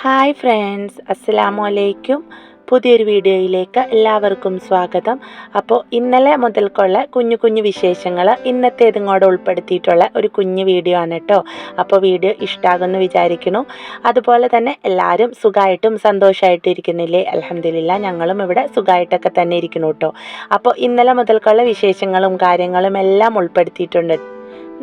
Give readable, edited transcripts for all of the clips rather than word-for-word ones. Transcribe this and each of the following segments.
Hi friends, അസ്സലാമു അലൈക്കും. പുതിയൊരു വീഡിയോയിലേക്ക് എല്ലാവർക്കും സ്വാഗതം. അപ്പോൾ ഇന്നലെ മുതൽക്കുള്ള കുഞ്ഞു കുഞ്ഞു വിശേഷങ്ങൾ ഇന്നത്തേതും കൂടെ ഉൾപ്പെടുത്തിയിട്ടുള്ള ഒരു കുഞ്ഞു വീഡിയോ ആണ് കേട്ടോ. അപ്പോൾ വീഡിയോ ഇഷ്ടമാകുമെന്ന് വിചാരിക്കുന്നു. അതുപോലെ തന്നെ എല്ലാവരും സുഖമായിട്ടും സന്തോഷമായിട്ടും ഇരിക്കുന്നില്ലേ? അൽഹംദുലില്ലാ, ഞങ്ങളും ഇവിടെ സുഖമായിട്ടൊക്കെ തന്നെ ഇരിക്കുന്നു കേട്ടോ. അപ്പോൾ ഇന്നലെ മുതൽക്കുള്ള വിശേഷങ്ങളും കാര്യങ്ങളും എല്ലാം ഉൾപ്പെടുത്തിയിട്ടുണ്ട്.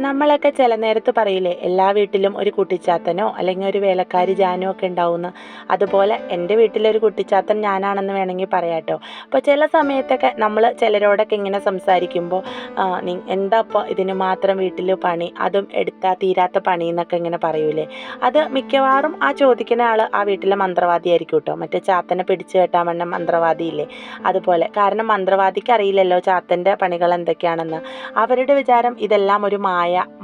നമ്മളൊക്കെ ചില നേരത്ത് പറയില്ലേ, എല്ലാ വീട്ടിലും ഒരു കുട്ടിച്ചാത്തനോ അല്ലെങ്കിൽ ഒരു വേലക്കാരി ജാനോ ഒക്കെ ഉണ്ടാവുമെന്ന്. അതുപോലെ എൻ്റെ വീട്ടിലൊരു കുട്ടിച്ചാത്തൻ ഞാനാണെന്ന് വേണമെങ്കിൽ പറയാം കേട്ടോ. അപ്പോൾ ചില സമയത്തൊക്കെ നമ്മൾ ചിലരോടൊക്കെ ഇങ്ങനെ സംസാരിക്കുമ്പോൾ എന്താ ഇപ്പോൾ ഇതിന് മാത്രം വീട്ടിൽ പണി, അതും എടുത്താൽ തീരാത്ത പണി എന്നൊക്കെ ഇങ്ങനെ പറയൂലേ. അത് മിക്കവാറും ആ ചോദിക്കുന്ന ആൾ ആ വീട്ടിലെ മന്ത്രവാദി ആയിരിക്കും കേട്ടോ. മറ്റേ ചാത്തനെ പിടിച്ചു കെട്ടാൻ വന്ന മന്ത്രവാദിയില്ലേ, അതുപോലെ. കാരണം മന്ത്രവാദിക്ക് അറിയില്ലല്ലോ ചാത്തൻ്റെ പണികൾ എന്തൊക്കെയാണെന്ന്. അവരുടെ വിചാരം ഇതെല്ലാം ഒരു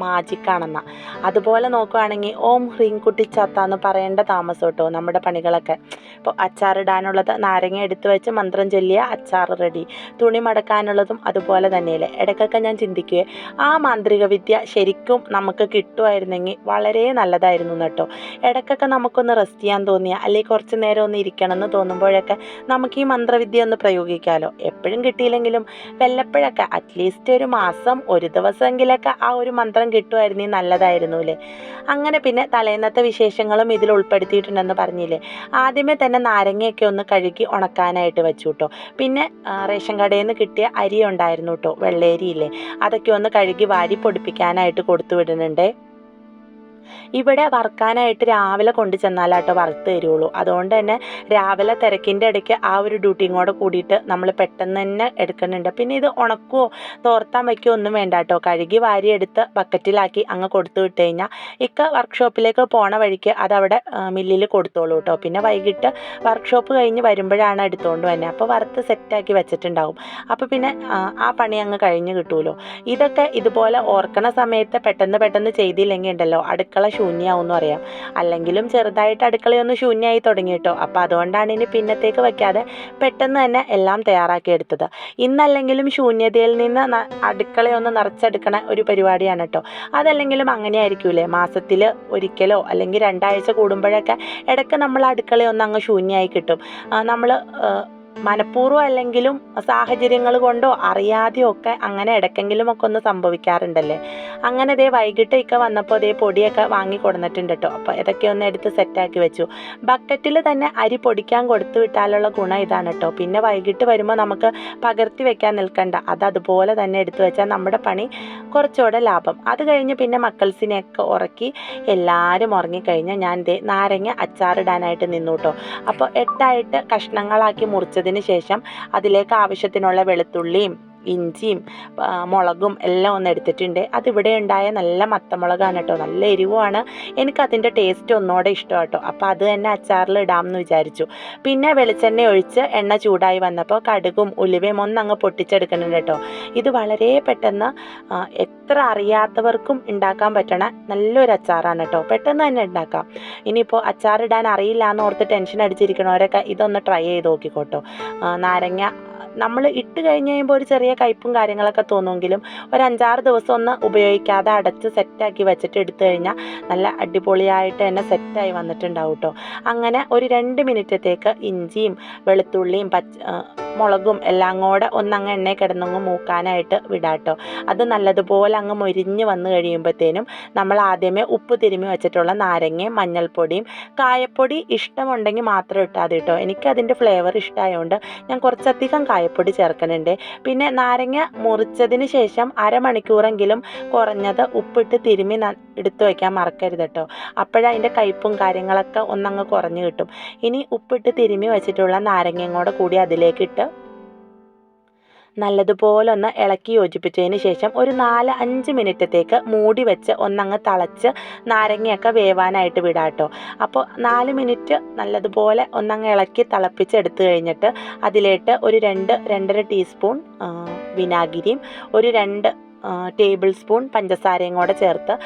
മാജിക്കാണെന്നാ. അതുപോലെ നോക്കുകയാണെങ്കിൽ ഓം ഹ്രീം കുട്ടിച്ചാത്ത എന്ന് പറയേണ്ട താമസം കേട്ടോ നമ്മുടെ പണികളൊക്കെ. ഇപ്പോൾ അച്ചാറിടാനുള്ളത് നാരങ്ങ എടുത്ത് വെച്ച് മന്ത്രം ചൊല്ലിയ അച്ചാർ റെഡി. തുണി മടക്കാനുള്ളതും അതുപോലെ തന്നെയല്ലേ. ഇടയ്ക്കൊക്കെ ഞാൻ ചിന്തിക്കുകയെ, ആ മാന്ത്രിക വിദ്യ ശരിക്കും നമുക്ക് കിട്ടുമായിരുന്നെങ്കിൽ വളരെ നല്ലതായിരുന്നു കേട്ടോ. ഇടയ്ക്കൊക്കെ നമുക്കൊന്ന് റെസ്റ്റ് ചെയ്യാൻ തോന്നിയ, അല്ലെങ്കിൽ കുറച്ച് നേരം ഒന്ന് ഇരിക്കണം എന്ന് തോന്നുമ്പോഴൊക്കെ നമുക്ക് ഈ മന്ത്രവിദ്യ ഒന്ന് പ്രയോഗിക്കാമല്ലോ. എപ്പോഴും കിട്ടിയില്ലെങ്കിലും വല്ലപ്പോഴൊക്കെ അറ്റ്ലീസ്റ്റ് ഒരു മാസം ഒരു ദിവസമെങ്കിലൊക്കെ ആ ഒരു മന്ത്രം കിട്ടുമായിരുന്നെങ്കിൽ നല്ലതായിരുന്നു അല്ലേ. അങ്ങനെ പിന്നെ തലേന്നത്തെ വിശേഷങ്ങളും ഇതിൽ ഉൾപ്പെടുത്തിയിട്ടുണ്ടെന്ന് പറഞ്ഞില്ലേ. ആദ്യമേ തന്നെ നാരങ്ങയൊക്കെ ഒന്ന് കഴുകി ഉണക്കാനായിട്ട് വെച്ചു കേട്ടോ. പിന്നെ റേഷൻ കടയിൽ നിന്ന് കിട്ടിയ അരി ഉണ്ടായിരുന്നു കേട്ടോ, വെള്ളേരിയില്ലേ, അതൊക്കെ ഒന്ന് കഴുകി വാരി പൊടിപ്പിക്കാനായിട്ട് കൊടുത്തു വിടുന്നുണ്ട്. ഇവിടെ വറുക്കാനായിട്ട് രാവിലെ കൊണ്ടു ചെന്നാലാട്ടോ വറുത്ത് തരുള്ളൂ. അതുകൊണ്ട് തന്നെ രാവിലെ തിരക്കിൻ്റെ ഇടയ്ക്ക് ആ ഒരു ഡ്യൂട്ടിയും കൂടെ കൂടിയിട്ട് നമ്മൾ പെട്ടെന്ന് തന്നെ എടുക്കുന്നുണ്ട്. പിന്നെ ഇത് ഉണക്കുവോ തോർത്താൻ വയ്ക്കുകയോ ഒന്നും വേണ്ട കേട്ടോ. കഴുകി വാരിയെടുത്ത് ബക്കറ്റിലാക്കി അങ്ങ് കൊടുത്തു വിട്ട് കഴിഞ്ഞാൽ വർക്ക്ഷോപ്പിലേക്ക് പോണ വഴിക്ക് അതവിടെ മില്ലിൽ കൊടുത്തോളൂ കേട്ടോ. പിന്നെ വൈകിട്ട് വർക്ക്ഷോപ്പ് കഴിഞ്ഞ് വരുമ്പോഴാണ് എടുത്തുകൊണ്ട് തന്നെ. അപ്പോൾ വറുത്ത് സെറ്റാക്കി വെച്ചിട്ടുണ്ടാവും. അപ്പോൾ പിന്നെ ആ പണി അങ്ങ് കഴിഞ്ഞ് കിട്ടുമല്ലോ. ഇതൊക്കെ ഇതുപോലെ ഓർക്കണ സമയത്ത് പെട്ടെന്ന് ചെയ്തില്ലെങ്കിൽ ഉണ്ടല്ലോ അടുക്കള ശൂന്യമാവുമെന്ന് അറിയാം. അല്ലെങ്കിലും ചെറുതായിട്ട് അടുക്കളയൊന്ന് ശൂന്യമായി തുടങ്ങി കേട്ടോ. അപ്പോൾ അതുകൊണ്ടാണ് ഇനി പിന്നത്തേക്ക് വയ്ക്കാതെ പെട്ടെന്ന് തന്നെ എല്ലാം തയ്യാറാക്കി എടുത്തത്. ഇന്നല്ലെങ്കിലും ശൂന്യതയിൽ നിന്ന് അടുക്കളയൊന്ന് നിറച്ചെടുക്കണ ഒരു പരിപാടിയാണ് കേട്ടോ. അതല്ലെങ്കിലും അങ്ങനെ ആയിരിക്കൂലേ, മാസത്തിൽ ഒരിക്കലോ അല്ലെങ്കിൽ 2 ആഴ്ച കൂടുമ്പോഴൊക്കെ ഇടയ്ക്ക് നമ്മൾ അടുക്കളയൊന്ന് അങ്ങ് ശൂന്യമായി കിട്ടും. നമ്മൾ മനഃപൂർവ്വം അല്ലെങ്കിലും സാഹചര്യങ്ങൾ കൊണ്ടോ അറിയാതെയോ ഒക്കെ അങ്ങനെ ഇടയ്ക്കെങ്കിലും ഒക്കെ ഒന്ന് സംഭവിക്കാറുണ്ടല്ലേ. അങ്ങനെ ദേ വൈകിട്ട് വന്നപ്പോൾ ദേ പൊടിയൊക്കെ വാങ്ങി കൊടുത്തിട്ടുണ്ട് കേട്ടോ. അപ്പോൾ ഇതൊക്കെ ഒന്ന് എടുത്ത് സെറ്റാക്കി വെച്ചു. ബക്കറ്റിൽ തന്നെ അരി പൊടിക്കാൻ കൊടുത്തു വിട്ടാലുള്ള ഗുണം ഇതാണ് കേട്ടോ. പിന്നെ വൈകിട്ട് വരുമ്പോൾ നമുക്ക് പകർത്തി വെക്കാൻ നിൽക്കണ്ട, അതുപോലെ തന്നെ എടുത്തു വെച്ചാൽ നമ്മുടെ പണി കുറച്ചുകൂടെ ലാഭം. അത് കഴിഞ്ഞ് പിന്നെ മക്കൾസിനെയൊക്കെ ഉറക്കി എല്ലാവരും ഉറങ്ങിക്കഴിഞ്ഞാൽ ഞാൻ ദേ നാരങ്ങ അച്ചാറിടാനായിട്ട് നിന്നു കേട്ടോ. അപ്പോൾ 8 കഷ്ണങ്ങളാക്കി മുറിച്ചതിന് ശേഷം അതിലേക്ക് ആവശ്യത്തിനുള്ള വെളുത്തുള്ളിയും ഇഞ്ചിയും മുളകും എല്ലാം ഒന്ന് എടുത്തിട്ടുണ്ട്. അതിവിടെ ഉണ്ടായ നല്ല മത്തമുളകാണ് കേട്ടോ, നല്ല എരിവുമാണ്. എനിക്കതിൻ്റെ ടേസ്റ്റ് ഒന്നുകൂടെ ഇഷ്ടം കേട്ടോ. അപ്പോൾ അത് തന്നെ അച്ചാറിൽ ഇടാമെന്ന് വിചാരിച്ചു. പിന്നെ വെളിച്ചെണ്ണ ഒഴിച്ച് എണ്ണ ചൂടായി വന്നപ്പോൾ കടുകും ഉലുവയും ഒന്നങ്ങ് പൊട്ടിച്ചെടുക്കുന്നുണ്ട് കേട്ടോ. ഇത് വളരെ പെട്ടെന്ന് എത്ര അറിയാത്തവർക്കും ഉണ്ടാക്കാൻ പറ്റണ നല്ലൊരു അച്ചാറാണ് കേട്ടോ. പെട്ടെന്ന് തന്നെ ഉണ്ടാക്കാം. ഇനിയിപ്പോൾ അച്ചാറിടാൻ അറിയില്ല എന്ന് ഓർത്ത് ടെൻഷൻ അടിച്ചിരിക്കണവരൊക്കെ ഇതൊന്ന് ട്രൈ ചെയ്ത് നോക്കിക്കോട്ടോ. നാരങ്ങ നമ്മൾ ഇട്ട് കഴിഞ്ഞ് കഴിയുമ്പോൾ ഒരു ചെറിയ കയ്പും കാര്യങ്ങളൊക്കെ തോന്നുമെങ്കിലും ഒരു 5-6 ദിവസം ഒന്ന് ഉപയോഗിക്കാതെ അടച്ച് സെറ്റാക്കി വെച്ചിട്ട് എടുത്തു കഴിഞ്ഞാൽ നല്ല അടിപൊളിയായിട്ട് തന്നെ സെറ്റായി വന്നിട്ടുണ്ടാവും കേട്ടോ. അങ്ങനെ ഒരു 2 മിനിറ്റത്തേക്ക് ഇഞ്ചിയും വെളുത്തുള്ളിയും മുളകും എല്ലാം കൂടെ ഒന്നങ്ങ് എണ്ണയിൽ കിടന്നങ്ങ് മൂക്കാനായിട്ട് വിടാട്ടോ. അത് നല്ലതുപോലെ അങ്ങ് മൊരിഞ്ഞ് വന്ന് കഴിയുമ്പോഴത്തേനും നമ്മൾ ആദ്യമേ ഉപ്പ് തിരുമ്മി വെച്ചിട്ടുള്ള നാരങ്ങയും മഞ്ഞൾപ്പൊടിയും കായപ്പൊടി ഇഷ്ടമുണ്ടെങ്കിൽ മാത്രം ഇട്ടാൽ മതി കേട്ടോ. എനിക്കതിൻ്റെ ഫ്ലേവർ ഇഷ്ടമായതുകൊണ്ട് ഞാൻ കുറച്ചധികം കായപ്പൊടി ചേർക്കുന്നുണ്ട്. പിന്നെ നാരങ്ങ മുറിച്ചതിന് ശേഷം അരമണിക്കൂറെങ്കിലും കുറഞ്ഞത് ഉപ്പിട്ട് തിരുമ്മി എടുത്തു വയ്ക്കാൻ മറക്കരുത് കേട്ടോ. അപ്പോഴതിൻ്റെ കയ്പും കാര്യങ്ങളൊക്കെ ഒന്നങ്ങ് കുറഞ്ഞു കിട്ടും. ഇനി ഉപ്പിട്ട് തിരുമ്മി വെച്ചിട്ടുള്ള നാരങ്ങയും കൂടി അതിലേക്കിട്ട് നല്ലതുപോലെ ഒന്ന് ഇളക്കി യോജിപ്പിച്ചതിന് ശേഷം ഒരു 4-5 മിനിറ്റത്തേക്ക് മൂടി വെച്ച് ഒന്നങ്ങ് തിളച്ച് നാരങ്ങയൊക്കെ വേവാനായിട്ട് വിടാം കേട്ടോ. അപ്പോൾ 4 മിനിറ്റ് നല്ലതുപോലെ ഒന്നങ്ങ് ഇളക്കി തിളപ്പിച്ചെടുത്ത് കഴിഞ്ഞിട്ട് അതിലേക്ക് ഒരു 2-2.5 ടീസ്പൂൺ വിനാഗിരിയും ഒരു 2 ടേബിൾ സ്പൂൺ പഞ്ചസാരയും കൂടെ ചേർത്ത്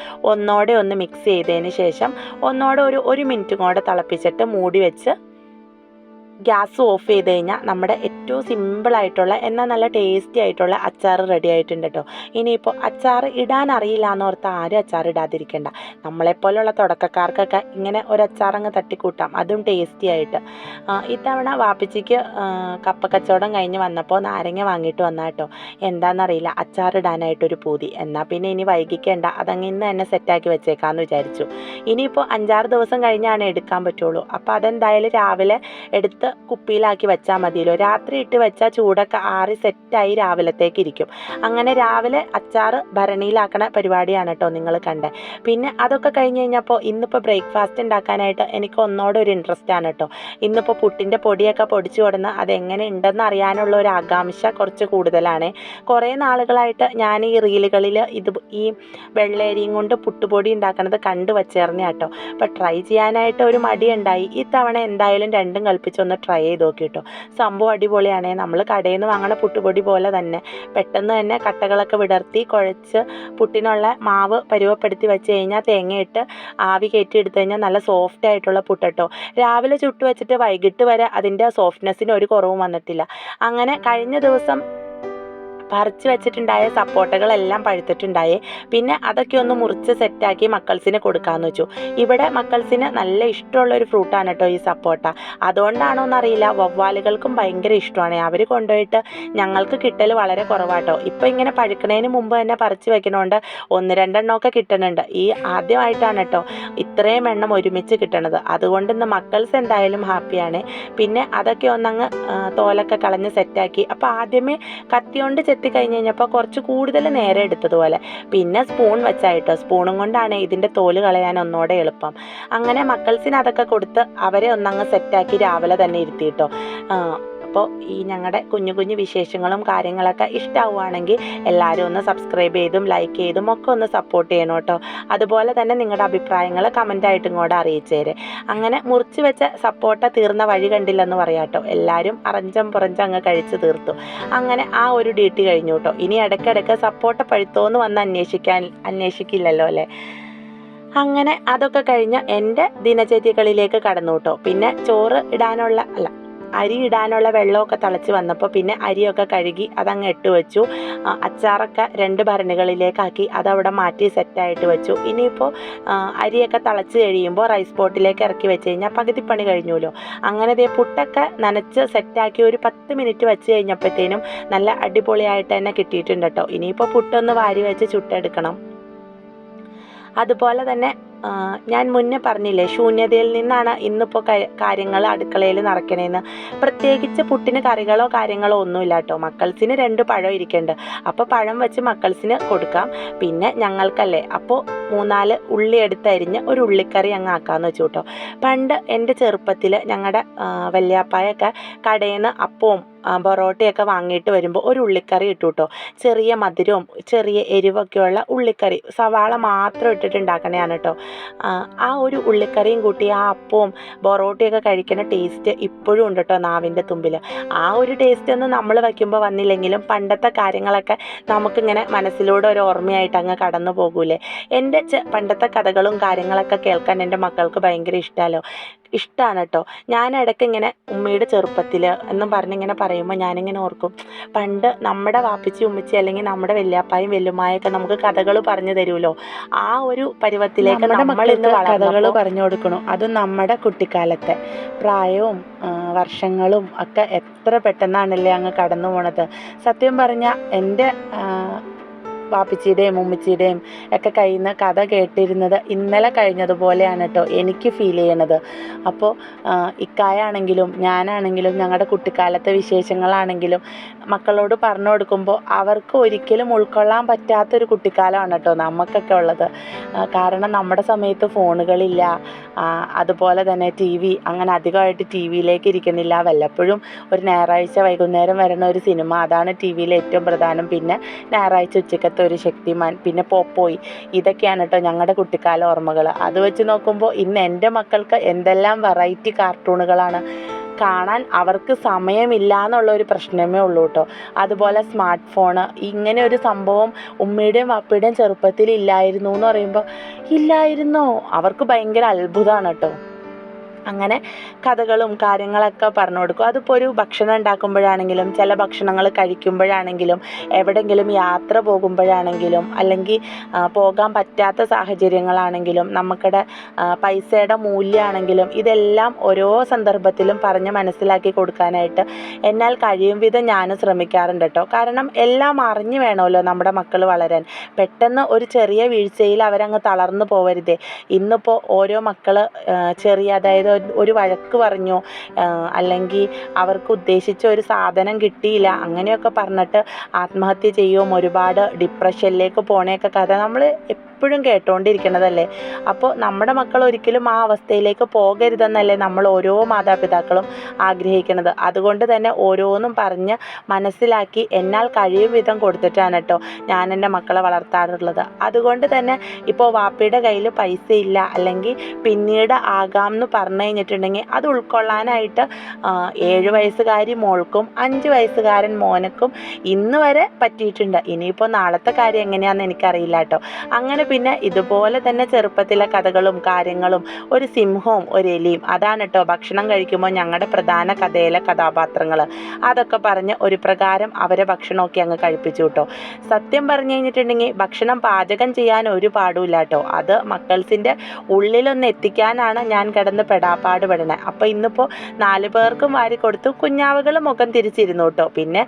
ഒന്ന് മിക്സ് ചെയ്തതിന് ശേഷം ഒരു 1 മിനിറ്റ് കൂടെ തിളപ്പിച്ചിട്ട് മൂടി വെച്ച് ഗ്യാസ് ഓഫ് ചെയ്ത് കഴിഞ്ഞാൽ നമ്മുടെ ഏറ്റവും സിമ്പിളായിട്ടുള്ള എന്നാൽ നല്ല ടേസ്റ്റി ആയിട്ടുള്ള അച്ചാർ റെഡി ആയിട്ടുണ്ട് കേട്ടോ. ഇനിയിപ്പോൾ അച്ചാർ ഇടാൻ അറിയില്ല എന്നോർത്ത് ആരും അച്ചാർ ഇടാതിരിക്കണ്ട. നമ്മളെപ്പോലുള്ള തുടക്കക്കാർക്കൊക്കെ ഇങ്ങനെ ഒരു അച്ചാറങ്ങ് തട്ടിക്കൂട്ടാം, അതും ടേസ്റ്റി ആയിട്ട്. ഇത്തവണ വാപ്പിച്ചിക്ക് കപ്പ കച്ചവടം കഴിഞ്ഞ് വന്നപ്പോൾ നാരങ്ങ വാങ്ങിയിട്ട് വന്ന കേട്ടോ. എന്താണെന്നറിയില്ല, അച്ചാറിടാനായിട്ടൊരു പൂതി. എന്നാൽ പിന്നെ ഇനി വൈകിക്കേണ്ട, അതങ്ങ് ഇന്ന് തന്നെ സെറ്റാക്കി വെച്ചേക്കാമെന്ന് വിചാരിച്ചു. ഇനിയിപ്പോൾ 5-6 ദിവസം കഴിഞ്ഞാണ് എടുക്കാൻ പറ്റുള്ളൂ. അപ്പോൾ അതെന്തായാലും രാവിലെ എടുത്ത് കുപ്പിയിലാക്കി വെച്ചാൽ മതിയല്ലോ. രാത്രി ഇട്ട് വെച്ചാൽ ചൂടൊക്കെ ആറി സെറ്റായി രാവിലത്തേക്ക് ഇരിക്കും. അങ്ങനെ രാവിലെ അച്ചാർ ഭരണിയിലാക്കണ പരിപാടിയാണ് കേട്ടോ നിങ്ങൾ കണ്ടേ. പിന്നെ അതൊക്കെ കഴിഞ്ഞ് കഴിഞ്ഞപ്പോൾ ഇന്നിപ്പോൾ ബ്രേക്ക്ഫാസ്റ്റ് ഉണ്ടാക്കാനായിട്ട് എനിക്ക് ഒന്നോടെ ഒരു ഇൻട്രസ്റ്റ് ആണ് കേട്ടോ. ഇന്നിപ്പോൾ പുട്ടിൻ്റെ പൊടിയൊക്കെ പൊടിച്ചു കൊടുന്ന് അതെങ്ങനെ ഉണ്ടെന്ന് അറിയാനുള്ള ഒരു ആകാംക്ഷ കുറച്ച് കൂടുതലാണ്. കുറേ നാളുകളായിട്ട് ഞാൻ ഈ റീലുകളിൽ ഈ വെള്ളേരിയും കൊണ്ട് പുട്ടുപൊടി ഉണ്ടാക്കുന്നത് കണ്ടു വച്ചേർന്ന കേട്ടോ. അപ്പോൾ ട്രൈ ചെയ്യാനായിട്ട് ഒരു മടിയുണ്ടായി. ഇത്തവണ എന്തായാലും രണ്ടും കൽപ്പിച്ചൊന്ന് ട്രൈ ചെയ്ത് നോക്കി കേട്ടോ. സംഭവം അടിപൊളിയാണ്. നമ്മൾ കടയിൽ നിന്ന് വാങ്ങണ പുട്ടുപൊടി പോലെ തന്നെ പെട്ടെന്ന് തന്നെ കട്ടകളൊക്കെ വിടർത്തി കുഴച്ച് പുട്ടിനുള്ള മാവ് പരുവപ്പെടുത്തി വെച്ച് കഴിഞ്ഞാൽ തേങ്ങയിട്ട് ആവി കയറ്റി എടുത്തു കഴിഞ്ഞാൽ നല്ല സോഫ്റ്റ് ആയിട്ടുള്ള പുട്ടോ. രാവിലെ ചുട്ട് വെച്ചിട്ട് വൈകിട്ട് വരെ അതിൻ്റെ സോഫ്റ്റ്നെസ്സിന് ഒരു കുറവും വന്നിട്ടില്ല. അങ്ങനെ കഴിഞ്ഞ ദിവസം പറിച്ച് വെച്ചിട്ടുണ്ടായ സപ്പോട്ടകളെല്ലാം പഴുത്തിട്ടുണ്ടായേ. പിന്നെ അതൊക്കെ ഒന്ന് മുറിച്ച് സെറ്റാക്കി മക്കൾസിന് കൊടുക്കാമെന്ന് വെച്ചു. ഇവിടെ മക്കൾസിന് നല്ല ഇഷ്ടമുള്ളൊരു ഫ്രൂട്ടാണ് കേട്ടോ ഈ സപ്പോട്ട. അതുകൊണ്ടാണോ എന്നറിയില്ല, വവ്വാലുകൾക്കും ഭയങ്കര ഇഷ്ടമാണ്. അവർ കൊണ്ടുപോയിട്ട് ഞങ്ങൾക്ക് കിട്ടൽ വളരെ കുറവാട്ടോ. ഇപ്പം ഇങ്ങനെ പഴുക്കണതിന് മുമ്പ് തന്നെ പറിച്ച് വെക്കണോണ്ട് 1-2 എണ്ണമൊക്കെ കിട്ടുന്നുണ്ട്. ഈ ആദ്യമായിട്ടാണ് കേട്ടോ ഇത്രയും എണ്ണം ഒരുമിച്ച് കിട്ടണത്. അതുകൊണ്ട് ഇന്ന് മക്കൾസ് എന്തായാലും ഹാപ്പിയാണ്. പിന്നെ അതൊക്കെ ഒന്നങ്ങ് തോലൊക്കെ കളഞ്ഞ് സെറ്റാക്കി. അപ്പോൾ ആദ്യമേ കത്തിയോണ്ട് ചെത്തി കഴിഞ്ഞ് കഴിഞ്ഞപ്പോൾ കുറച്ച് കൂടുതൽ നേരം എടുത്തതുപോലെ. പിന്നെ സ്പൂൺ വെച്ചായിട്ടോ, സ്പൂണും കൊണ്ടാണ് ഇതിൻ്റെ തോല് കളയാൻ ഒന്നോടെ എളുപ്പം. അങ്ങനെ മക്കൾസിന് അതൊക്കെ കൊടുത്ത് അവരെ ഒന്നങ്ങ് സെറ്റാക്കി രാവിലെ തന്നെ ഇരുത്തിയിട്ടോ. അപ്പോൾ ഈ ഞങ്ങളുടെ കുഞ്ഞു കുഞ്ഞു വിശേഷങ്ങളും കാര്യങ്ങളൊക്കെ ഇഷ്ടമാവുകയാണെങ്കിൽ എല്ലാവരും ഒന്ന് സബ്സ്ക്രൈബ് ചെയ്തും ലൈക്ക് ചെയ്തും ഒക്കെ ഒന്ന് സപ്പോർട്ട് ചെയ്യണം കേട്ടോ. അതുപോലെ തന്നെ നിങ്ങളുടെ അഭിപ്രായങ്ങൾ കമൻ്റായിട്ടും കൂടെ അറിയിച്ചേരെ. അങ്ങനെ മുറിച്ച് വെച്ച സപ്പോട്ട തീർന്ന വഴി കണ്ടില്ലെന്ന് പറയാം കേട്ടോ. എല്ലാവരും അറഞ്ചം പുറഞ്ചം അങ്ങ് കഴിച്ച് തീർത്തു. അങ്ങനെ ആ ഒരു ഡ്യൂട്ടി കഴിഞ്ഞു കേട്ടോ. ഇനി ഇടയ്ക്കിടയ്ക്ക് സപ്പോട്ട പഴുത്തോന്ന് വന്ന് അന്വേഷിക്കില്ലല്ലോ അല്ലേ. അങ്ങനെ അതൊക്കെ കഴിഞ്ഞ് എൻ്റെ ദിനചര്യകളിലേക്ക് കടന്നു കേട്ടോ. പിന്നെ ചോറ് ഇടാനുള്ള അരി ഇടാനുള്ള വെള്ളമൊക്കെ തിളച്ച് വന്നപ്പോൾ പിന്നെ അരിയൊക്കെ കഴുകി അതങ്ങ് ഇട്ട് വെച്ചു. അച്ചാറൊക്കെ 2 ഭരണികളിലേക്കാക്കി അതവിടെ മാറ്റി സെറ്റായിട്ട് വെച്ചു. ഇനിയിപ്പോൾ അരിയൊക്കെ തിളച്ച് കഴിയുമ്പോൾ റൈസ് പോട്ടിലേക്ക് ഇറക്കി വെച്ച് കഴിഞ്ഞാൽ പകുതി പണി കഴിഞ്ഞുല്ലോ. അങ്ങനെ ദേ പുട്ടൊക്കെ നനച്ച് സെറ്റാക്കി ഒരു 10 മിനിറ്റ് വെച്ച് കഴിഞ്ഞപ്പോഴത്തേനും നല്ല അടിപൊളിയായിട്ട് തന്നെ കിട്ടിയിട്ടുണ്ട് കേട്ടോ. ഇനിയിപ്പോൾ പുട്ടൊന്ന് വാരി വെച്ച് ചുട്ടെടുക്കണം. അതുപോലെ തന്നെ ഞാൻ മുന്നേ പറഞ്ഞില്ലേ, ശൂന്യതയിൽ നിന്നാണ് ഇന്നിപ്പോൾ കാര്യങ്ങൾ അടുക്കളയിൽ നടക്കണേന്ന്. പ്രത്യേകിച്ച് പുട്ടിന് കറികളോ കാര്യങ്ങളോ ഒന്നുമില്ല കേട്ടോ. മക്കൾസിന് 2 പഴം ഇരിക്കുന്നുണ്ട്. അപ്പോൾ പഴം വെച്ച് മക്കൾസിന് കൊടുക്കാം. പിന്നെ ഞങ്ങൾക്കല്ലേ, അപ്പോൾ 3-4 ഉള്ളി എടുത്തരിഞ്ഞ് ഒരു ഉള്ളിക്കറി അങ്ങ് ആക്കാമെന്ന് വെച്ചു കേട്ടോ. പണ്ട് എൻ്റെ ചെറുപ്പത്തിൽ ഞങ്ങളുടെ വല്യാപ്പായൊക്കെ കടയിൽ നിന്ന് അപ്പവും പൊറോട്ടയൊക്കെ വാങ്ങിയിട്ട് വരുമ്പോൾ ഒരു ഉള്ളിക്കറി ഇട്ടു കേട്ടോ. ചെറിയ മധുരവും ചെറിയ എരിവൊക്കെയുള്ള ഉള്ളിക്കറി, സവാള മാത്രം ഇട്ടിട്ടുണ്ടാക്കണതാണ് കേട്ടോ. ആ ഒരു ഉള്ളിക്കറിയും കൂട്ടി ആ അപ്പവും പൊറോട്ടയൊക്കെ കഴിക്കുന്ന ടേസ്റ്റ് ഇപ്പോഴും ഉണ്ട് കേട്ടോ നാവിൻ്റെ തുമ്പിൽ. ആ ഒരു ടേസ്റ്റ് ഒന്നും നമ്മൾ വയ്ക്കുമ്പോൾ വന്നില്ലെങ്കിലും പണ്ടത്തെ കാര്യങ്ങളൊക്കെ നമുക്കിങ്ങനെ മനസ്സിലൂടെ ഒരു ഓർമ്മയായിട്ട് അങ്ങ് കടന്നു പോകൂലേ. എൻ്റെ പണ്ടത്തെ കഥകളും കാര്യങ്ങളൊക്കെ കേൾക്കാൻ എൻ്റെ മക്കൾക്ക് ഭയങ്കര ഇഷ്ടമാണ് കേട്ടോ. ഞാൻ ഇടയ്ക്ക് ഇങ്ങനെ ഉമ്മയുടെ ചെറുപ്പത്തിൽ എന്നും പറഞ്ഞിങ്ങനെ പറയുമ്പോൾ ഞാനിങ്ങനെ ഓർക്കും, പണ്ട് നമ്മുടെ വാപ്പിച്ചി ഉമ്മച്ചി അല്ലെങ്കിൽ നമ്മുടെ വല്യാപ്പായും വല്യമ്മായൊക്കെ നമുക്ക് കഥകൾ പറഞ്ഞു തരുമല്ലോ. ആ ഒരു പരുവത്തിലേക്ക് നമ്മൾ ഇന്ന് കഥകൾ പറഞ്ഞു കൊടുക്കണം. അതും നമ്മുടെ കുട്ടിക്കാലത്തെ പ്രായവും വർഷങ്ങളും ഒക്കെ എത്ര പെട്ടെന്നാണല്ലേ അങ്ങ് കടന്നു പോണത്. സത്യം പറഞ്ഞാൽ എൻ്റെ വാപ്പിച്ചിയുടെയും ഉമ്മച്ചിയുടെയും ഒക്കെ കയ്യിൽ നിന്ന് കഥ കേട്ടിരുന്നത് ഇന്നലെ കഴിഞ്ഞതുപോലെയാണ് കേട്ടോ എനിക്ക് ഫീൽ ചെയ്യണത്. അപ്പോൾ ഇക്കായാണെങ്കിലും ഞാനാണെങ്കിലും ഞങ്ങളുടെ കുട്ടിക്കാലത്തെ വിശേഷങ്ങളാണെങ്കിലും മക്കളോട് പറഞ്ഞു കൊടുക്കുമ്പോൾ അവർക്ക് ഒരിക്കലും ഉൾക്കൊള്ളാൻ പറ്റാത്തൊരു കുട്ടിക്കാലമാണ് കേട്ടോ നമുക്കൊക്കെ ഉള്ളത്. കാരണം നമ്മുടെ സമയത്ത് ഫോണുകളില്ല, അതുപോലെ തന്നെ TV അങ്ങനെ അധികമായിട്ട് TVയിലേക്ക് ഇരിക്കണില്ല. വല്ലപ്പോഴും ഒരു ഞായറാഴ്ച വൈകുന്നേരം വരുന്ന ഒരു സിനിമ, അതാണ് TVയിൽ ഏറ്റവും പ്രധാനം. പിന്നെ ഞായറാഴ്ച ഉച്ചക്കത്തെ ഒരു ശക്തിമാൻ, പിന്നെ പോപ്പോയി, ഇതൊക്കെയാണ് കേട്ടോ ഞങ്ങളുടെ കുട്ടിക്കാല ഓർമ്മകൾ. അത് വെച്ച് നോക്കുമ്പോൾ ഇന്ന് എൻ്റെ മക്കൾക്ക് എന്തെല്ലാം വെറൈറ്റി കാർട്ടൂണുകളാണ് കാണാൻ. അവർക്ക് സമയമില്ല എന്നുള്ളൊരു പ്രശ്നമേ ഉള്ളൂ കേട്ടോ. അതുപോലെ സ്മാർട്ട് ഫോണ്, ഇങ്ങനെ ഒരു സംഭവം ഉമ്മയുടെയും വാപ്പയുടെയും ചെറുപ്പത്തിൽ ഇല്ലായിരുന്നു എന്ന് പറയുമ്പോൾ ഇല്ലായിരുന്നോ, അവർക്ക് ഭയങ്കര അത്ഭുതമാണ് കേട്ടോ. അങ്ങനെ കഥകളും കാര്യങ്ങളൊക്കെ പറഞ്ഞു കൊടുക്കും. അതിപ്പോൾ ഒരു ഭക്ഷണം ഉണ്ടാക്കുമ്പോഴാണെങ്കിലും, ചില ഭക്ഷണങ്ങൾ കഴിക്കുമ്പോഴാണെങ്കിലും, എവിടെയെങ്കിലും യാത്ര പോകുമ്പോഴാണെങ്കിലും, അല്ലെങ്കിൽ പോകാൻ പറ്റാത്ത സാഹചര്യങ്ങളാണെങ്കിലും, നമുക്കിടെ പൈസയുടെ മൂല്യമാണെങ്കിലും, ഇതെല്ലാം ഓരോ സന്ദർഭത്തിലും പറഞ്ഞ് മനസ്സിലാക്കി കൊടുക്കാനായിട്ട് എന്നാൽ കഴിയും വിധം ഞാനും ശ്രമിക്കാറുണ്ട് കേട്ടോ. കാരണം എല്ലാം അറിഞ്ഞു വേണമല്ലോ നമ്മുടെ മക്കൾ വളരാൻ. പെട്ടെന്ന് ഒരു ചെറിയ വീഴ്ചയിൽ അവരങ്ങ് തളർന്നു പോവരുതേ. ഇന്നിപ്പോൾ ഓരോ മക്കൾ അതായത് ഒരു വഴക്ക് പറഞ്ഞു, അല്ലെങ്കിൽ അവർക്ക് ഉദ്ദേശിച്ച ഒരു സാധനം കിട്ടിയില്ല, അങ്ങനെയൊക്കെ പറഞ്ഞിട്ട് ആത്മഹത്യ ചെയ്യും, ഒരുപാട് ഡിപ്രഷനിലേക്ക് പോണേയൊക്കെ കഥ നമ്മൾ എപ്പോഴും കേട്ടുകൊണ്ടിരിക്കുന്നതല്ലേ. അപ്പോൾ നമ്മുടെ മക്കൾ ഒരിക്കലും ആ അവസ്ഥയിലേക്ക് പോകരുതെന്നല്ലേ നമ്മൾ ഓരോ മാതാപിതാക്കളും ആഗ്രഹിക്കുന്നത്. അതുകൊണ്ട് തന്നെ ഓരോന്നും പറഞ്ഞ് മനസ്സിലാക്കി എന്നാൽ കഴിയും വിധം കൊടുത്തിട്ടാണ് കേട്ടോ ഞാൻ എൻ്റെ മക്കളെ വളർത്താറുള്ളത്. അതുകൊണ്ട് തന്നെ ഇപ്പോൾ വാപ്പയുടെ കയ്യിൽ പൈസ ഇല്ല, അല്ലെങ്കിൽ പിന്നീട് ആകാം എന്ന് പറഞ്ഞു കഴിഞ്ഞിട്ടുണ്ടെങ്കിൽ അത് ഉൾക്കൊള്ളാനായിട്ട് 7 വയസ്സുകാരി മോൾക്കും 5 വയസ്സുകാരൻ മോനക്കും ഇന്ന് വരെ പറ്റിയിട്ടുണ്ട്. ഇനിയിപ്പോൾ നാളത്തെ കാര്യം എങ്ങനെയാണെന്ന് എനിക്കറിയില്ല കേട്ടോ. അങ്ങനെ പിന്നെ ഇതുപോലെ തന്നെ ചെറുപ്പത്തിലെ കഥകളും കാര്യങ്ങളും, ഒരു സിംഹവും ഒരു എലിയും, അതാണ് കേട്ടോ ഭക്ഷണം കഴിക്കുമ്പോൾ ഞങ്ങളുടെ പ്രധാന കഥയിലെ കഥാപാത്രങ്ങൾ. അതൊക്കെ പറഞ്ഞ് ഒരു പ്രകാരം അവരെ ഭക്ഷണമൊക്കെ അങ്ങ് കഴിപ്പിച്ചു കേട്ടോ. സത്യം പറഞ്ഞു കഴിഞ്ഞിട്ടുണ്ടെങ്കിൽ ഭക്ഷണം പാചകം ചെയ്യാൻ ഒരു പാടുമില്ല കേട്ടോ. അത് മക്കൾസിൻ്റെ ഉള്ളിലൊന്ന് എത്തിക്കാനാണ് ഞാൻ കിടന്ന് പെടാപ്പാട് പെടണേ. അപ്പോൾ ഇന്നിപ്പോൾ 4 പേർക്കും വാരി കൊടുത്തു. കുഞ്ഞാവകൾ മുഖം തിരിച്ചിരുന്നു കേട്ടോ. പിന്നെ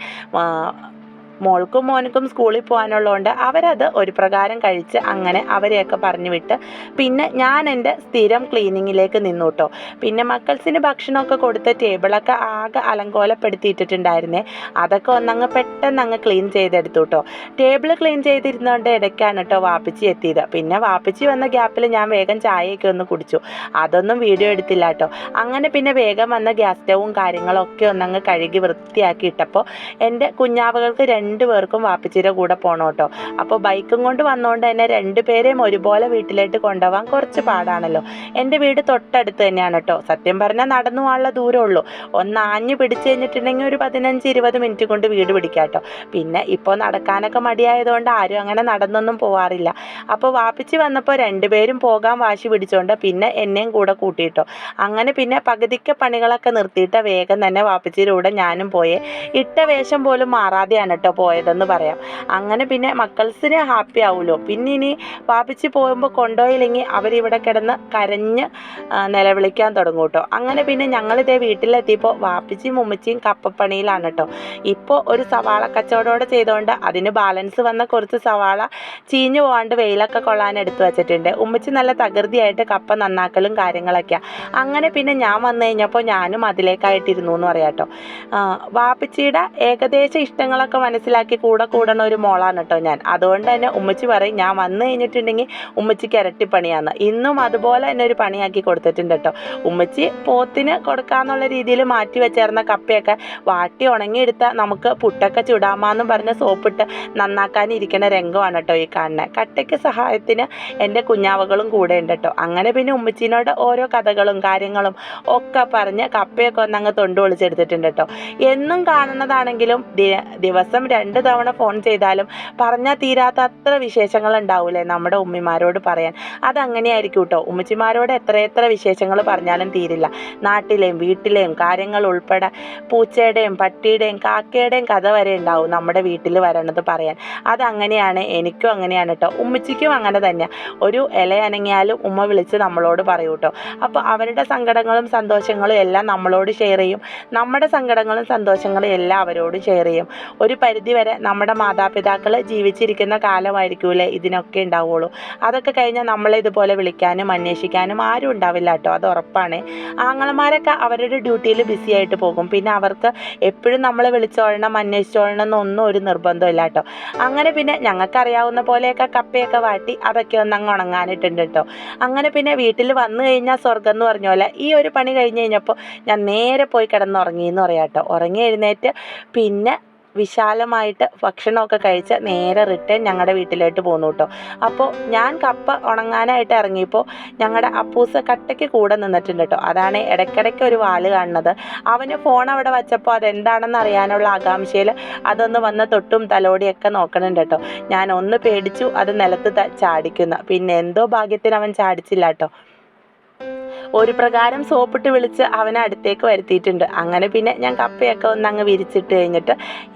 മോൾക്കും മോനക്കും സ്കൂളിൽ പോകാനുള്ളതുകൊണ്ട് അവരത് ഒരു പ്രകാരം കഴിച്ച് അങ്ങനെ അവരെയൊക്കെ പറഞ്ഞു വിട്ട് പിന്നെ ഞാൻ എൻ്റെ സ്ഥിരം ക്ലീനിങ്ങിലേക്ക് നിന്നു കേട്ടോ. പിന്നെ മക്കൾസിന് ഭക്ഷണമൊക്കെ കൊടുത്ത് ടേബിളൊക്കെ ആകെ അലങ്കോലപ്പെടുത്തിയിട്ടിട്ടുണ്ടായിരുന്നേ. അതൊക്കെ ഒന്നങ്ങ് പെട്ടെന്ന് അങ്ങ് ക്ലീൻ ചെയ്തെടുത്തു കേട്ടോ. ടേബിൾ ക്ലീൻ ചെയ്തിരുന്നതുകൊണ്ട് ഇടയ്ക്കാണ് കേട്ടോ വാപ്പിച്ചി എത്തിയത്. പിന്നെ വാപ്പിച്ചി വന്ന ഗ്യാപ്പിൽ ഞാൻ വേഗം ചായയൊക്കെ ഒന്ന് കുടിച്ചു. അതൊന്നും വീഡിയോ എടുത്തില്ല കേട്ടോ. അങ്ങനെ പിന്നെ വേഗം വന്ന ഗ്യാസ് സ്റ്റവും കാര്യങ്ങളൊക്കെ ഒന്നങ്ങ് കഴുകി വൃത്തിയാക്കി ഇട്ടപ്പോൾ എൻ്റെ കുഞ്ഞാവകൾക്ക് 2 പേർക്കും വാപ്പിച്ചിയുടെ കൂടെ പോകണം കേട്ടോ. അപ്പോൾ ബൈക്കും കൊണ്ട് വന്നുകൊണ്ട് തന്നെ 2 പേരെയും ഒരുപോലെ വീട്ടിലേക്ക് കൊണ്ടുപോകാൻ കുറച്ച് പാടാണല്ലോ. എൻ്റെ വീട് തൊട്ടടുത്ത് തന്നെയാണ് കേട്ടോ. സത്യം പറഞ്ഞാൽ നടന്നു പോകാനുള്ള ദൂരമേ ഉള്ളൂ. ഒന്ന് ആഞ്ഞു പിടിച്ച് കഴിഞ്ഞിട്ടുണ്ടെങ്കിൽ ഒരു 15-20 മിനിറ്റ് കൊണ്ട് വീട് പിടിക്കാം കേട്ടോ. പിന്നെ ഇപ്പോൾ നടക്കാനൊക്കെ മടിയായതുകൊണ്ട് ആരും അങ്ങനെ നടന്നൊന്നും പോവാറില്ല. അപ്പോൾ വാപ്പിച്ചി വന്നപ്പോൾ 2 പേരും പോകാൻ വാശി പിടിച്ചുകൊണ്ട് പിന്നെ എന്നെയും കൂടെ കൂട്ടിയിട്ടോ. അങ്ങനെ പിന്നെ പകുതിക്ക് പണികളൊക്കെ നിർത്തിയിട്ട് വേഗം തന്നെ വാപ്പിച്ചിയുടെ കൂടെ ഞാനും പോയേ. ഇട്ട വേഷം പോലും മാറാതെയാണ് കേട്ടോ പോയതെന്ന് പറയാം. അങ്ങനെ പിന്നെ മക്കൾസിന് ഹാപ്പി ആവുമല്ലോ. പിന്നെ ഇനി വാപ്പിച്ചി പോകുമ്പോൾ കൊണ്ടുപോയില്ലെങ്കിൽ അവരിവിടെ കിടന്ന് കരഞ്ഞ് നിലവിളിക്കാൻ തുടങ്ങും കേട്ടോ. അങ്ങനെ പിന്നെ ഞങ്ങളിതേ വീട്ടിലെത്തിയപ്പോൾ വാപ്പിച്ചിയും ഉമ്മച്ചിയും കപ്പപ്പണിയിലാണ് കേട്ടോ. ഇപ്പോൾ ഒരു സവാള കച്ചവടമോടെ ചെയ്തുകൊണ്ട് അതിന് ബാലൻസ് വന്ന കുറച്ച് സവാള ചീഞ്ഞു പോകാണ്ട് വെയിലൊക്കെ കൊള്ളാൻ എടുത്തു വെച്ചിട്ടുണ്ട്. ഉമ്മച്ചി നല്ല തകൃതിയായിട്ട് കപ്പ നന്നാക്കലും കാര്യങ്ങളൊക്കെയാണ്. അങ്ങനെ പിന്നെ ഞാൻ വന്നു കഴിഞ്ഞപ്പോൾ ഞാനും അതിലേക്കായിട്ടിരുന്നു എന്ന് പറയാം കേട്ടോ. വാപ്പിച്ചിയുടെ ഏകദേശ ഇഷ്ടങ്ങളൊക്കെ മനസ്സിലാക്കി കൂടണ ഒരു മോളാണ് കേട്ടോ ഞാൻ. അതുകൊണ്ട് തന്നെ ഉമ്മച്ചി പറയും ഞാൻ വന്നു കഴിഞ്ഞിട്ടുണ്ടെങ്കിൽ ഉമ്മച്ചിക്ക് ഇരട്ടിപ്പണിയാന്ന്. ഇന്നും അതുപോലെ തന്നെ ഒരു പണിയാക്കി കൊടുത്തിട്ടുണ്ട് കേട്ടോ. ഉമ്മച്ചി പോത്തിന് കൊടുക്കാന്നുള്ള രീതിയിൽ മാറ്റി വെച്ചേർന്ന കപ്പയൊക്കെ വാട്ടി ഉണങ്ങിയെടുത്താൽ നമുക്ക് പുട്ടൊക്കെ ചുടാമാന്നും പറഞ്ഞ് സോപ്പിട്ട് നന്നാക്കാനിരിക്കുന്ന രംഗമാണ് കേട്ടോ ഈ കാണുന്നത്. കട്ടയ്ക്ക് സഹായത്തിന് എൻ്റെ കുഞ്ഞാവകളും കൂടെ ഉണ്ട് കേട്ടോ. അങ്ങനെ പിന്നെ ഉമ്മച്ചിനോട് ഓരോ കഥകളും കാര്യങ്ങളും ഒക്കെ പറഞ്ഞ് കപ്പയൊക്കെ ഒന്നങ്ങ് തൊണ്ട് പൊളിച്ചെടുത്തിട്ടുണ്ട് കേട്ടോ. എന്നും കാണുന്നതാണെങ്കിലും ദിവസം 2 തവണ ഫോൺ ചെയ്താലും പറഞ്ഞാൽ തീരാത്ത അത്ര വിശേഷങ്ങൾ ഉണ്ടാവൂലേ നമ്മുടെ ഉമ്മിമാരോട് പറയാൻ. അതങ്ങനെയായിരിക്കും കേട്ടോ. ഉമ്മച്ചിമാരോട് എത്ര വിശേഷങ്ങൾ പറഞ്ഞാലും തീരില്ല. നാട്ടിലെയും വീട്ടിലെയും കാര്യങ്ങൾ ഉൾപ്പെടെ പൂച്ചയുടെയും പട്ടിയുടെയും കാക്കയുടെയും കഥ വരെ ഉണ്ടാവും നമ്മുടെ വീട്ടിൽ വരണത് പറയാൻ. അതങ്ങനെയാണ്. എനിക്കും അങ്ങനെയാണ് കേട്ടോ. ഉമ്മച്ചിക്കും അങ്ങനെ തന്നെ. ഒരു ഇല അനങ്ങിയാലും ഉമ്മ വിളിച്ച് നമ്മളോട് പറയൂ കേട്ടോ. അപ്പോൾ അവരുടെ സങ്കടങ്ങളും സന്തോഷങ്ങളും എല്ലാം നമ്മളോട് ഷെയർ ചെയ്യും. നമ്മുടെ സങ്കടങ്ങളും സന്തോഷങ്ങളും എല്ലാം അവരോട് ഷെയർ ചെയ്യും. ഒരു പരിധി വരെ നമ്മുടെ മാതാപിതാക്കൾ ജീവിച്ചിരിക്കുന്ന കാലമായിരിക്കൂലേ ഇതിനൊക്കെ ഉണ്ടാവുള്ളൂ. അതൊക്കെ കഴിഞ്ഞാൽ നമ്മളെ ഇതുപോലെ വിളിക്കാനും അന്വേഷിക്കാനും ആരും ഉണ്ടാവില്ല കേട്ടോ. അത് ഉറപ്പാണ്. ആങ്ങളമാരൊക്കെ അവരുടെ ഡ്യൂട്ടിയിൽ ബിസി ആയിട്ട് പോകും. പിന്നെ അവർക്ക് എപ്പോഴും നമ്മളെ വിളിച്ചോളണം അന്വേഷിച്ചോളണം എന്നൊന്നും ഒരു നിർബന്ധമില്ല കേട്ടോ. അങ്ങനെ പിന്നെ ഞങ്ങൾക്കറിയാവുന്ന പോലെയൊക്കെ കപ്പയൊക്കെ വാട്ടി അതൊക്കെ ഒന്നങ്ങ് ഉണങ്ങാനിട്ടുണ്ട് കേട്ടോ. അങ്ങനെ പിന്നെ വീട്ടിൽ വന്നു കഴിഞ്ഞാൽ സ്വർഗം എന്ന് പറഞ്ഞ പോലെ ഈ ഒരു പണി കഴിഞ്ഞ് കഴിഞ്ഞപ്പോൾ ഞാൻ നേരെ പോയി കിടന്നുറങ്ങിയെന്ന് പറയാം കേട്ടോ. ഉറങ്ങി എഴുന്നേറ്റ് പിന്നെ വിശാലമായിട്ട് ഭക്ഷണമൊക്കെ കഴിച്ച് നേരെ റിട്ടേൺ ഞങ്ങളുടെ വീട്ടിലോട്ട് പോന്നു കേട്ടോ. അപ്പോൾ ഞാൻ കപ്പ ഉണങ്ങാനായിട്ട് ഇറങ്ങിയപ്പോൾ ഞങ്ങളുടെ അപ്പൂസ് കട്ടയ്ക്ക് കൂടെ നിന്നിട്ടുണ്ട് കേട്ടോ. അതാണ് ഇടയ്ക്കിടയ്ക്ക് ഒരു വാല് കാണുന്നത്. അവന് ഫോൺ അവിടെ വച്ചപ്പോൾ അതെന്താണെന്ന് അറിയാനുള്ള ആകാംക്ഷയിൽ അതൊന്ന് വന്ന് തൊട്ടും തലോടിയൊക്കെ നോക്കണുണ്ട് കേട്ടോ. ഞാൻ ഒന്ന് പേടിച്ചു അത് നിലത്ത് ചാടിക്കുന്ന. പിന്നെ എന്തോ ഭാഗ്യത്തിന് അവൻ ചാടിച്ചില്ല കേട്ടോ. ഒരു പ്രകാരം സോപ്പിട്ട് വിളിച്ച് അവനെ അടുത്തേക്ക് വരുത്തിയിട്ടുണ്ട്. അങ്ങനെ പിന്നെ ഞാൻ കപ്പയൊക്കെ ഒന്നങ്ങ് വിരിച്ചിട്ട് കഴിഞ്ഞിട്ട്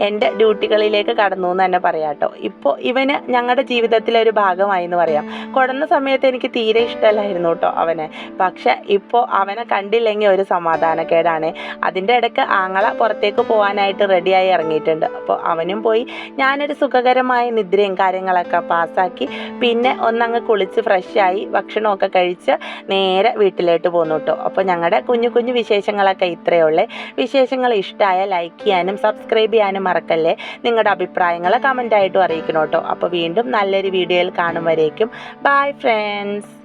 എൻ്റെ ഡ്യൂട്ടികളിലേക്ക് കടന്നു എന്ന് തന്നെ പറയാം കേട്ടോ. ഇപ്പോൾ ഇവന് ഞങ്ങളുടെ ജീവിതത്തിലെ ഒരു ഭാഗമായി എന്ന് പറയാം. കൊടുന്ന സമയത്ത് എനിക്ക് തീരെ ഇഷ്ടമല്ലായിരുന്നു കേട്ടോ അവനെ. പക്ഷെ ഇപ്പോൾ അവനെ കണ്ടില്ലെങ്കിൽ ഒരു സമാധാനക്കേടാണ്. അതിൻ്റെ ഇടയ്ക്ക് ആങ്ങള പുറത്തേക്ക് പോകാനായിട്ട് റെഡിയായി ഇറങ്ങിയിട്ടുണ്ട്. അപ്പോൾ അവനും പോയി. ഞാനൊരു സുഖകരമായ നിദ്രയും കാര്യങ്ങളൊക്കെ പാസ്സാക്കി പിന്നെ ഒന്നങ്ങ് കുളിച്ച് ഫ്രഷായി ഭക്ഷണമൊക്കെ കഴിച്ച് നേരെ വീട്ടിലോട്ട് പോന്നു കേട്ടോ. അപ്പോൾ ഞങ്ങളുടെ കുഞ്ഞു കുഞ്ഞു വിശേഷങ്ങളൊക്കെ ഇത്രയേ ഉള്ളേ. വിശേഷങ്ങൾ ഇഷ്ടമായ ലൈക്ക് ചെയ്യാനും സബ്സ്ക്രൈബ് ചെയ്യാനും മറക്കല്ലേ. നിങ്ങളുടെ അഭിപ്രായങ്ങൾ കമൻ്റായിട്ടും അറിയിക്കണം കേട്ടോ. അപ്പോൾ വീണ്ടും നല്ലൊരു വീഡിയോയിൽ കാണും വരേക്കും ബൈ ഫ്രണ്ട്സ്.